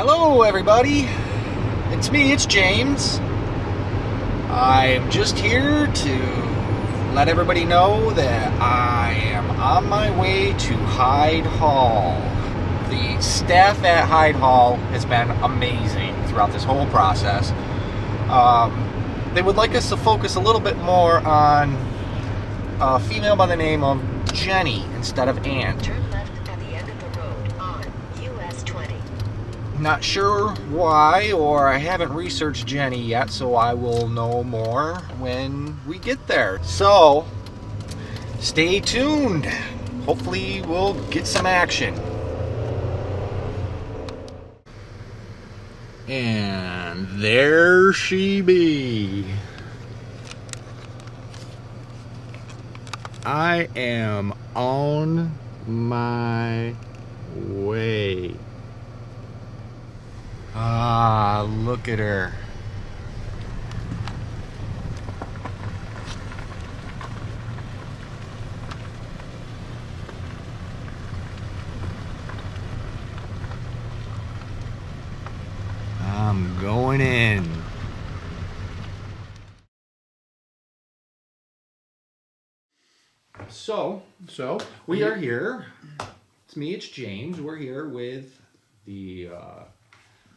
Hello everybody, it's me, it's James. I'm just here to let everybody know that I am on my way to Hyde Hall. The staff at Hyde Hall has been amazing throughout this whole process. They would like us to focus a little bit more on a female by the name of Jenny instead of Ann. Turn left at the end of the road on US 20. Not sure why, or I haven't researched Jenny yet, so I will know more when we get there. So, stay tuned. Hopefully we'll get some action. And there she be. I am on my way. Ah, look at her. I'm going in. So we are here. It's me, it's James. We're here with the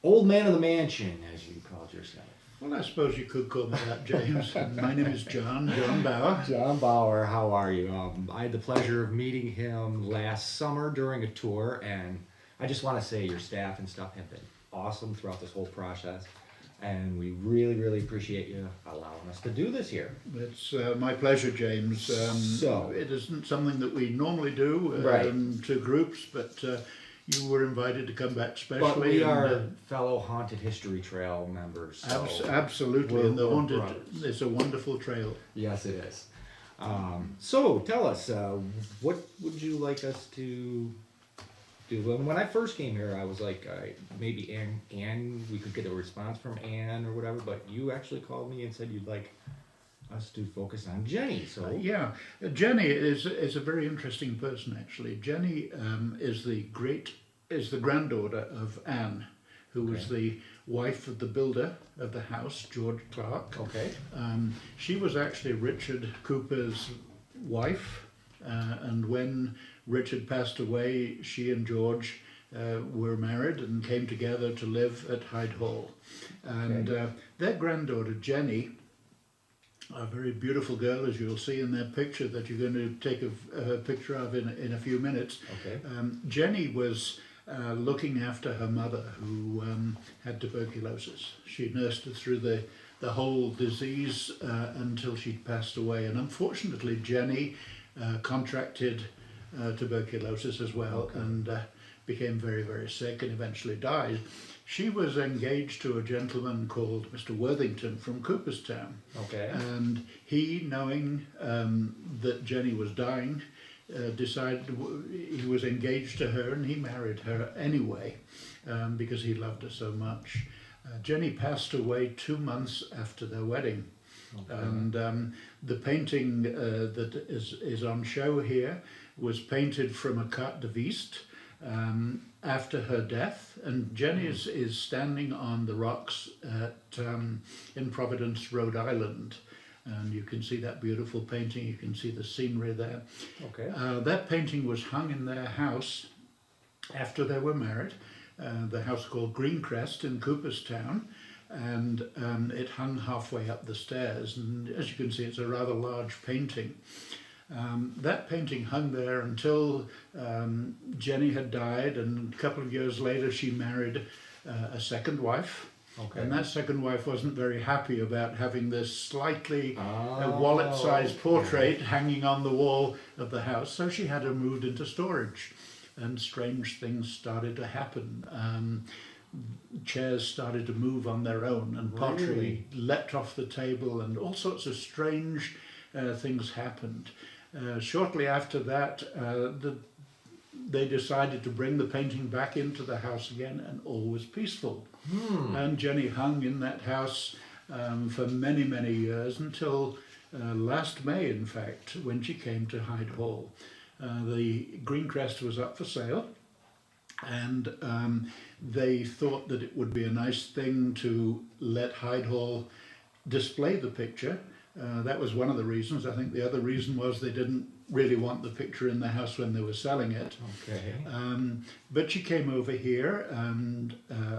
old man of the mansion, as you called yourself. Well, I suppose you could call me that, James. My name is John Bauer. John Bauer, how are you? I had the pleasure of meeting him last summer during a tour, and I just want to say your staff and stuff have been awesome throughout this whole process, and we really, really appreciate you allowing us to do this here. It's my pleasure, James. So it isn't something that we normally do Right. to groups, but you were invited to come back specially. But we are fellow Haunted History Trail members. So absolutely, and the we're haunted brothers. is a wonderful trail. Yes, it is. So tell us, what would you like us to do? When I first came here, I was like, maybe Ann, we could get a response from Ann or whatever, but you actually called me and said you'd like us to focus on Jenny. So Yeah, Jenny is a very interesting person, actually. Jenny is the granddaughter of Anne, who was the wife of the builder of the house, George Clark. Okay. She was actually Richard Cooper's wife, and when Richard passed away, she and George were married and came together to live at Hyde Hall. And their granddaughter, Jenny, a very beautiful girl, as you'll see in that picture that you're going to take a picture of in a few minutes. Okay. Jenny was looking after her mother, who had tuberculosis. She nursed her through the whole disease until she passed away. And unfortunately, Jenny contracted tuberculosis as well, and became very, very sick and eventually died. She was engaged to a gentleman called Mr. Worthington from Cooperstown. Okay. And he, knowing that Jenny was dying, decided he was engaged to her, and he married her anyway because he loved her so much. Jenny passed away 2 months after their wedding. Okay. And the painting that is on show here was painted from a carte de visite after her death, and Jenny is standing on the rocks in Providence, Rhode Island, and you can see that beautiful painting. You can see the scenery there. Okay. That painting was hung in their house after they were married, the house called Greencrest in Cooperstown, and it hung halfway up the stairs, and as you can see, it's a rather large painting. That painting hung there until Jenny had died, and a couple of years later she married a second wife. Okay. And that second wife wasn't very happy about having this slightly wallet-sized portrait hanging on the wall of the house, so she had her moved into storage, and strange things started to happen. Chairs started to move on their own, and pottery leapt off the table, and all sorts of strange things happened. Shortly after that, they decided to bring the painting back into the house again, and all was peaceful. And Jenny hung in that house for many, many years, until last May, in fact, when she came to Hyde Hall. The Greencrest was up for sale, and they thought that it would be a nice thing to let Hyde Hall display the picture. That was one of the reasons. I think the other reason was they didn't really want the picture in the house when they were selling it. Okay. But she came over here, and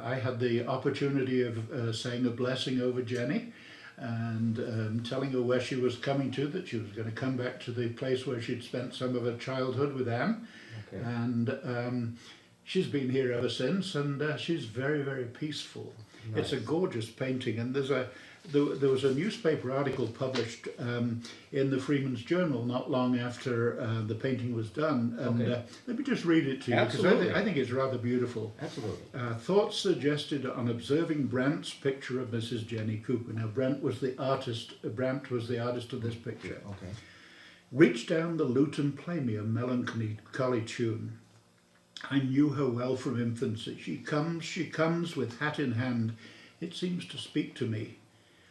I had the opportunity of saying a blessing over Jenny, and telling her where she was coming to, that she was going to come back to the place where she'd spent some of her childhood with Anne. Okay. And she's been here ever since, and she's very, very peaceful. Nice. It's a gorgeous painting, and there was a newspaper article published in the Freeman's Journal not long after the painting was done, and Okay. let me just read it to you, because Absolutely. I think it's rather beautiful. Absolutely. Thoughts suggested on observing Brandt's picture of Mrs. Jenny Cooper. Now, Brandt was the artist of this picture. Okay. Reach down the lute and play me a melancholy tune. I knew her well from infancy. She comes with hat in hand. It seems to speak to me.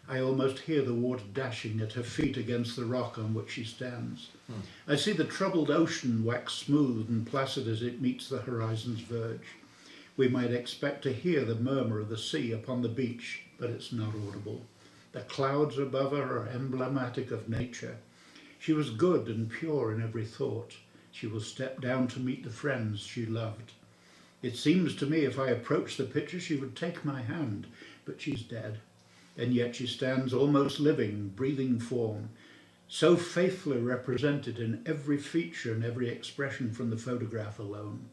I almost hear the water dashing at her feet against the rock on which she stands. I see the troubled ocean wax smooth and placid as it meets the horizon's verge. We might expect to hear the murmur of the sea upon the beach, but it's not audible. The clouds above her are emblematic of nature. She was good and pure in every thought. She will step down to meet the friends she loved. It seems to me if I approached the picture she would take my hand, but she's dead. And yet she stands almost living, breathing form, so faithfully represented in every feature and every expression from the photograph alone.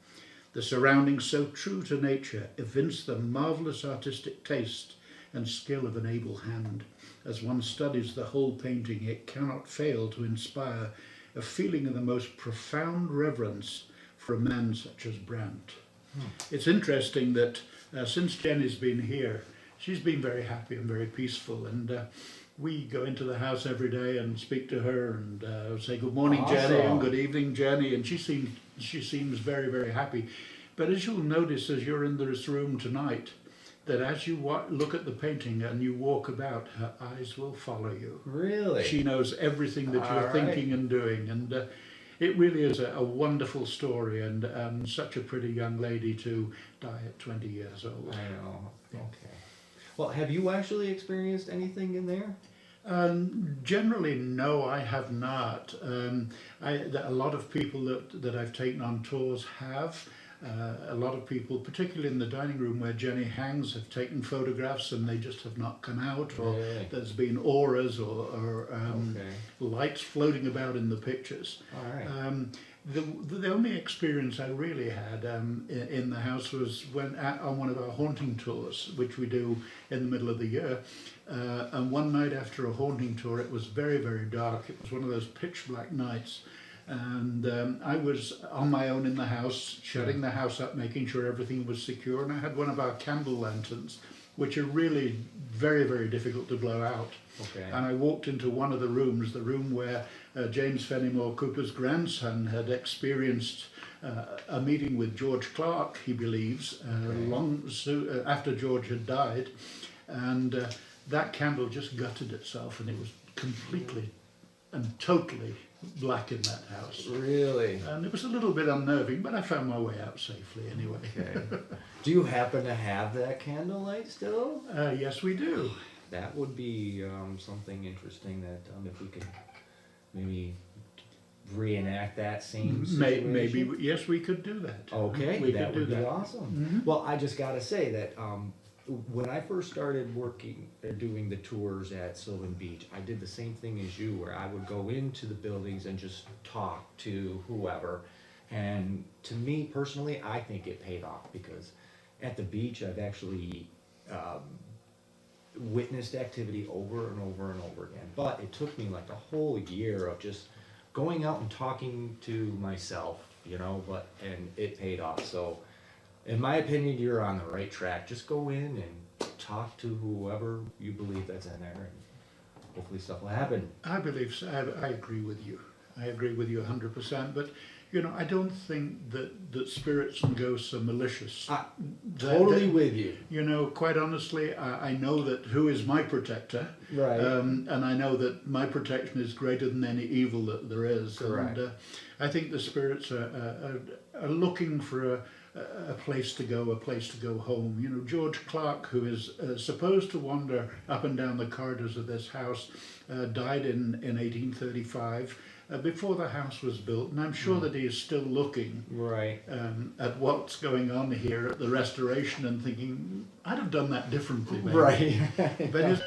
The surroundings so true to nature evince the marvellous artistic taste and skill of an able hand. As one studies the whole painting, it cannot fail to inspire a feeling of the most profound reverence for a man such as Brandt. It's interesting that since Jenny's been here, she's been very happy and very peaceful, and we go into the house every day and speak to her and say good morning, Jenny, and good evening, Jenny, and she seems very, very happy. But as you'll notice as you're in this room tonight, that as you look at the painting and you walk about, her eyes will follow you. Really? She knows everything that you're thinking and doing, and it really is a wonderful story, and such a pretty young lady to die at 20 years old. I know. Okay. Well, have you actually experienced anything in there? Generally, no, I have not. A lot of people that I've taken on tours have. A lot of people, particularly in the dining room where Jenny hangs, have taken photographs and they just have not come out, or there's been auras or lights floating about in the pictures. All right. The only experience I really had in the house was when on one of our haunting tours, which we do in the middle of the year. And one night after a haunting tour, it was very, very dark. It was one of those pitch black nights. And I was on my own in the house, shutting the house up, making sure everything was secure. And I had one of our candle lanterns, which are really very, very difficult to blow out. Okay. And I walked into one of the rooms where James Fenimore Cooper's grandson had experienced a meeting with George Clark, he believes, after George had died. And that candle just gutted itself, and it was completely and totally black in that house. Really? And it was a little bit unnerving, but I found my way out safely anyway. Okay. Do you happen to have that candlelight still? Yes, we do. That would be something interesting that if we could maybe reenact that same situation. Maybe, yes, we could do that. Okay, we that could would do be that. awesome. Well, I just got to say that when I first started working doing the tours at Sylvan Beach, I did the same thing as you, where I would go into the buildings and just talk to whoever. And to me personally, I think it paid off, because at the beach I've actually witnessed activity over and over and over again. But it took me like a whole year of just going out and talking to myself, and it paid off. So in my opinion, you're on the right track. Just go in and talk to whoever you believe that's in there, and hopefully stuff will happen. I believe so. I agree with you. I agree with you 100%. But, I don't think that spirits and ghosts are malicious. Totally with you. Quite honestly, I know that who is my protector. Right. And I know that my protection is greater than any evil that there is. Correct. And I think the spirits are looking for a place to go, a place to go home. You know, George Clark, who is supposed to wander up and down the corridors of this house, died in 1835. Before the house was built, and I'm sure that he is still looking Right. at what's going on here at the restoration and thinking, I'd have done that differently, maybe. Right. But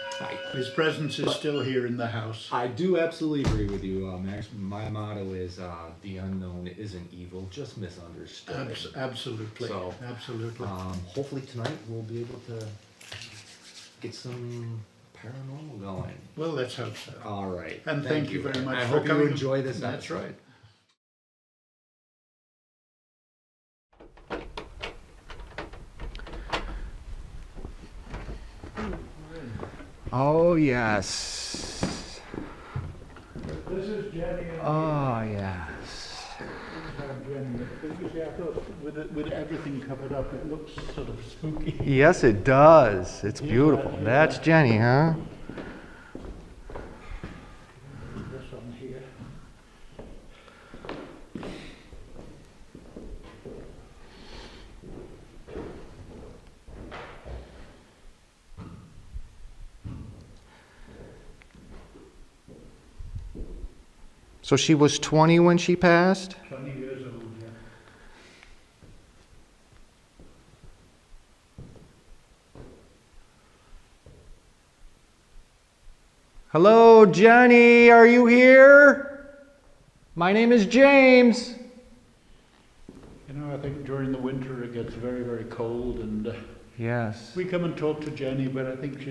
his presence is still here in the house. I do absolutely agree with you, Max. My motto is the unknown isn't evil, just misunderstood. Absolutely. So, absolutely. Hopefully tonight we'll be able to get some paranormal going. Well, let's hope so. All right. And thank you very much I for hope coming. you enjoy this That's episode. right. Oh, yes. This is Jenny. Oh, yes. You see, I thought with everything covered up, it looks sort of spooky. Yes, it does. It's beautiful. That's Jenny, huh? This one here. So she was 20 when she passed? 20 years old, yeah. Hello, Jenny, are you here? My name is James. You know, I think during the winter it gets very, very cold, and Yes. we come and talk to Jenny, but I think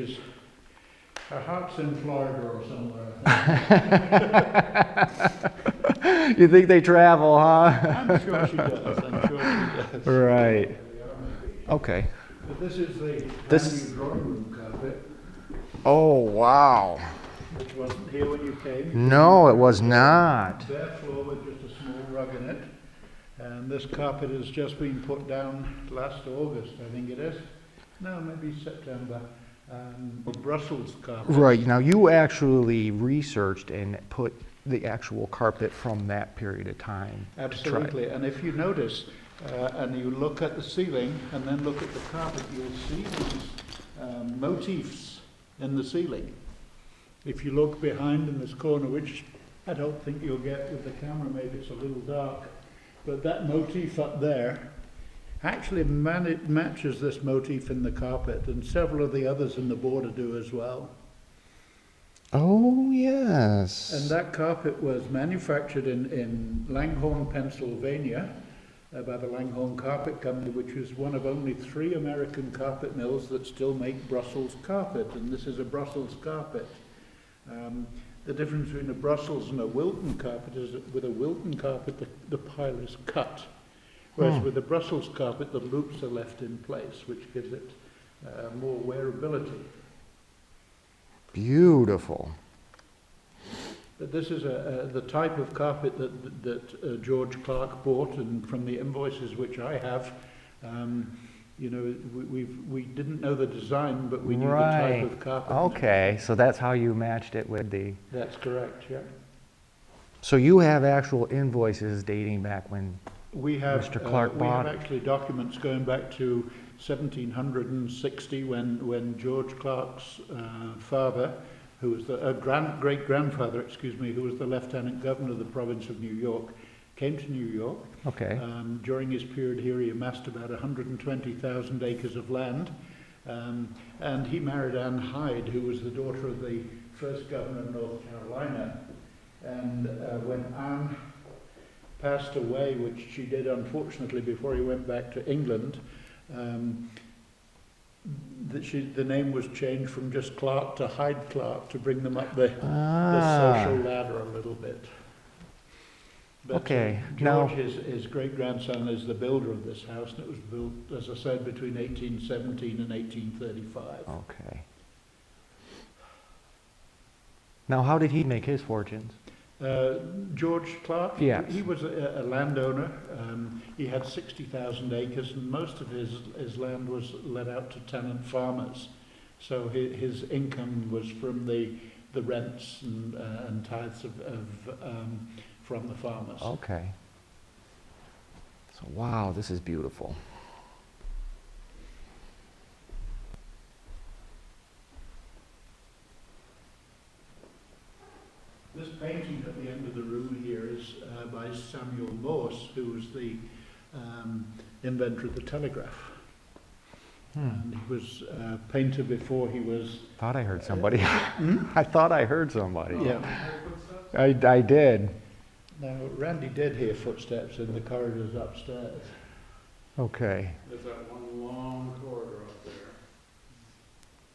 her heart's in Florida or somewhere. I think. You think they travel, huh? I'm sure she does. I'm sure she does. Right. Okay. But this is the This- brand new drawing room carpet, Oh, wow. which wasn't here when you came. No, it was not. Bare floor with just a small rug in it. And this carpet has just been put down last August, I think it is. No, maybe September. Brussels carpet. Right. Now, you actually researched and put the actual carpet from that period of time. to try- Absolutely. And if you notice, and you look at the ceiling and then look at the carpet, you'll see these motifs in the ceiling. If you look behind in this corner, which I don't think you'll get with the camera, maybe it's a little dark, but that motif up there actually matches this motif in the carpet, and several of the others in the border do as well. Oh, yes. And that carpet was manufactured in Langhorne, Pennsylvania, by the Langhorne Carpet Company, which is one of only 3 American carpet mills that still make Brussels carpet, and this is a Brussels carpet. The difference between a Brussels and a Wilton carpet is that with a Wilton carpet, the pile is cut, whereas with a Brussels carpet, the loops are left in place, which gives it more wearability. Beautiful. But this is the type of carpet that George Clark bought, and from the invoices which I have, you know, we didn't know the design, but we knew the type of carpet. Okay, so that's how you matched it with the... That's correct, yeah. So you have actual invoices dating back when... We have, Mr. Clark bought it. actually documents going back to 1760 when George Clark's father, who was the great-grandfather, who was the Lieutenant Governor of the province of New York, came to New York. Okay. During his period here, he amassed about 120,000 acres of land, and he married Anne Hyde, who was the daughter of the first governor of North Carolina. And when Anne passed away, which she did unfortunately before he went back to England, the name was changed from just Clark to Hyde Clark to bring them up the social ladder a little bit. But Okay, George, now- his great-grandson, is the builder of this house, and it was built, as I said, between 1817 and 1835. Okay. Now, how did he make his fortunes? George Clark, Yes. he was a landowner. He had 60,000 acres, and most of his land was let out to tenant farmers. So his income was from the rents and tithes from the farmers. Okay. So, wow, this is beautiful. This painting at the end of the room here is by Samuel Morse, who was the inventor of the telegraph. And he was a painter before he was... Thought I heard somebody. I thought I heard somebody. Yeah. I did. Now, Randy did hear footsteps in the corridors upstairs. Okay. There's that one long corridor up there.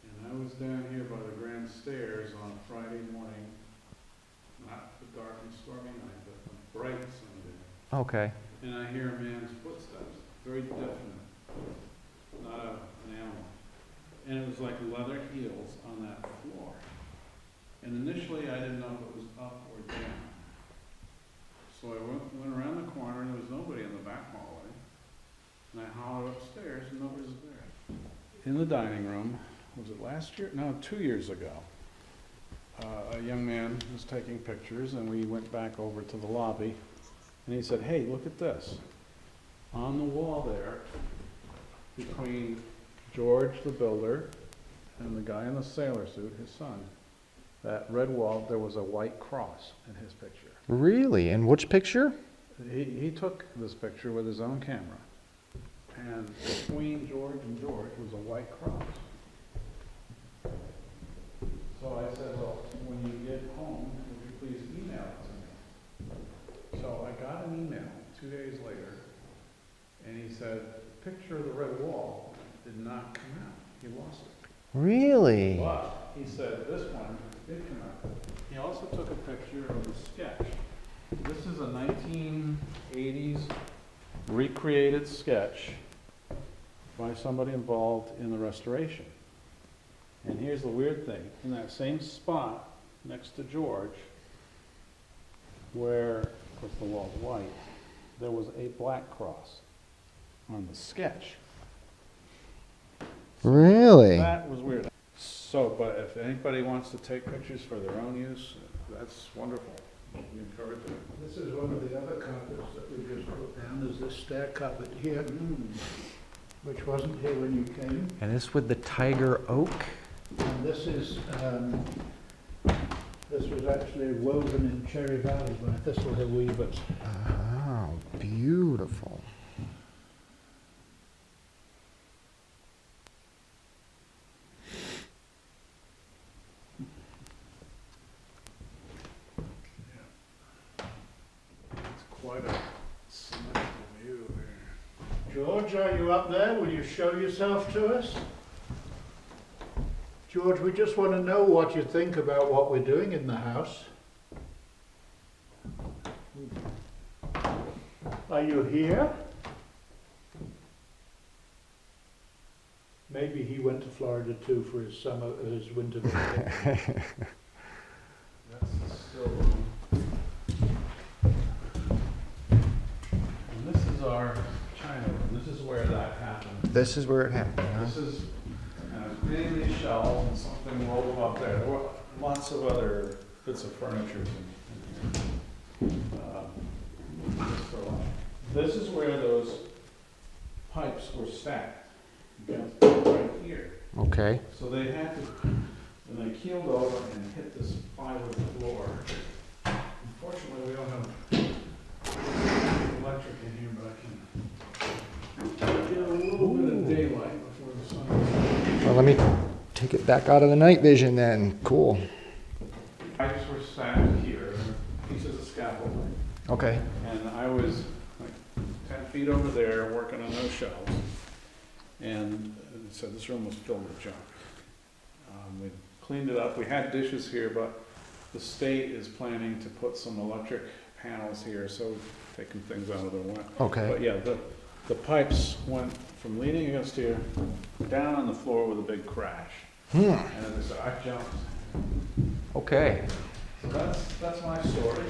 And I was down here by the grand stairs on a Friday morning, not the dark and stormy night, but a bright Sunday. Okay. And I hear a man's footsteps, very definite, not an animal. And it was like leather heels on that floor. And initially I didn't know if it was up or down. So I went around the corner and there was nobody in the back hallway. And I hollered upstairs and nobody's there. In the dining room, was it last year? No, 2 years ago. A young man was taking pictures and we went back over to the lobby and he said, "Hey, look at this. On the wall there, between George the builder and the guy in the sailor suit, his son, that red wall, there was a white cross in his picture." Really? In which picture? He took this picture with his own camera. And between George and George was a white cross. So I said, "Well, when you get home, would you please email it to me?" So I got an email 2 days later, and he said, "The picture of the red wall did not come out. He lost it." Really? But he said this one did come out. He also took a picture of the sketch. This is a 1980s recreated sketch by somebody involved in the restoration. And here's the weird thing. In that same spot next to George, where, of course, the wall's white, there was a black cross on the sketch. Really? That was weird. So, but if anybody wants to take pictures for their own use, that's wonderful. We encourage it. This is one of the other carpets that we just put down. There's this stair carpet here, which wasn't here when you came. And this with the tiger oak? And this is, this was actually woven in Cherry Valley by Thistlehill weavers. Oh, beautiful. It's quite a symmetrical view here. George, are you up there? Will you show yourself to us? George, we just want to know what you think about what we're doing in the house. Are you here? Maybe he went to Florida too for his winter vacation. That's the still room. And this is our China room. This is where that happened. This is where it happened, huh? This is cleaning these shelves and something rolled up there. There were lots of other bits of furniture in here. Just for lunch. This is where those pipes were stacked. Right here. Okay. So they had to, and they keeled over and hit this plywood floor. Unfortunately, we don't have electric in here, but I can get a little bit of daylight before the sun goes. Well, let me take it back out of the night vision then. Cool. Pipes were stacked here, pieces of scaffolding. Okay. And I was like 10 feet over there working on those shelves. And so this room was filled with junk. We cleaned it up. We had dishes here, but the state is planning to put some electric panels here, so we've taken things out of the way. Okay. But yeah, the pipes went from leaning against here down on the floor with a big crash. And so I jumped. Okay. So that's my story.